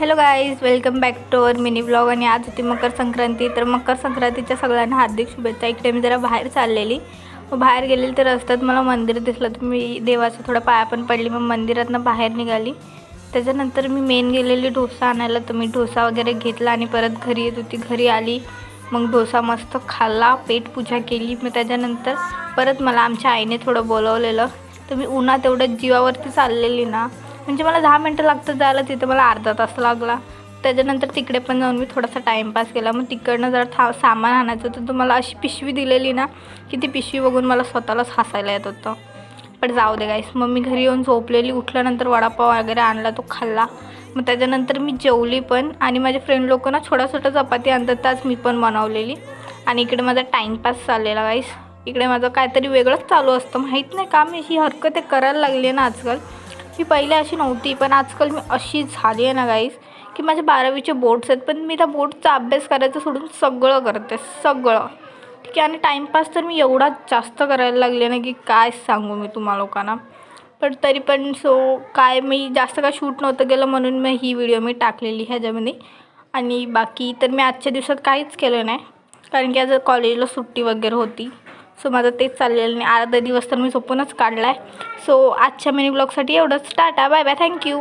Hello guys, welcome back to our mini blog. आणि आज होती मकर संक्रांती. तर मकर संक्रांतीच्या सगळ्यांना हार्दिक शुभेच्छा. इकडे मी जरा बाहेर चाललेली, बाहेर गेलेली तर रस्त्यात मला मंदिर दिसलं, तर मी देवाचं थोडं पाया पण पडली. मग मंदिरातनं बाहेर निघाली. त्याच्यानंतर मी मेन गेलेली डोसा आणायला. तर मी डोसा वगैरे घेतला आणि परत घरी येत होती. घरी आली, मग डोसा मस्त खाल्ला, पेटपूजा केली. मग त्याच्यानंतर परत मला आमच्या आईने थोडं बोलवलेलं. तर मी उन्हात एवढं जीवावरती चाललेली ना, म्हणजे मला 10 मिनटं लागतं जायला, तिथे मला अर्धा तास लागला. त्याच्यानंतर तिकडे पण जाऊन मी थोडासा टाईमपास केला. मग तिकडनं जर सामान आणायचं होतं, तर मला अशी पिशवी दिलेली ना, की ती पिशवी बघून मला स्वतःलाच हसायला येत होतं. पण जाऊ दे गाईस. मग मी घरी येऊन झोपलेली. उठल्यानंतर वडापाव वगैरे आणला, तो खाल्ला. मग त्याच्यानंतर मी जेवली पण. आणि माझे फ्रेंड लोक ना छोटा चपाती आणतात, त्याच मी पण बनवलेली. आणि इकडे माझा टाईमपास चाललेला गाईस. इकडे माझं काहीतरी वेगळंच चालू असतं, माहीत नाही का. मी ही हरकत करायला लागली आहे ना आजकाल. ही पहिले अशी नव्हती, पण आजकाल मी अशी झाली आहे ना गाईस, की माझ्या 12वीचे बोर्ड्स आहेत, पण मी त्या बोर्डचा अभ्यास करायचं सोडून सगळं करते, सगळं ठीक आहे. आणि टाईमपास तर मी एवढा जास्त करायला लागले ना, की काय सांगू मी तुम्हा लोकांना. पण तरी पण काय मी जास्त काय शूट नव्हतं केलं, म्हणून मी ही व्हिडिओ मी टाकलेली ह्याच्यामध्ये. आणि बाकी तर मी आजच्या दिवसात काहीच केलं नाही, कारण की आज कॉलेजला सुट्टी वगैरे होती. माझं तेच चाललेलं नाही. अर्धा दिवस तर मी झोपूनच काढला आहे. आजच्या मिनी ब्लॉगसाठी एवढंच. टाटा, बाय बाय, थँक्यू.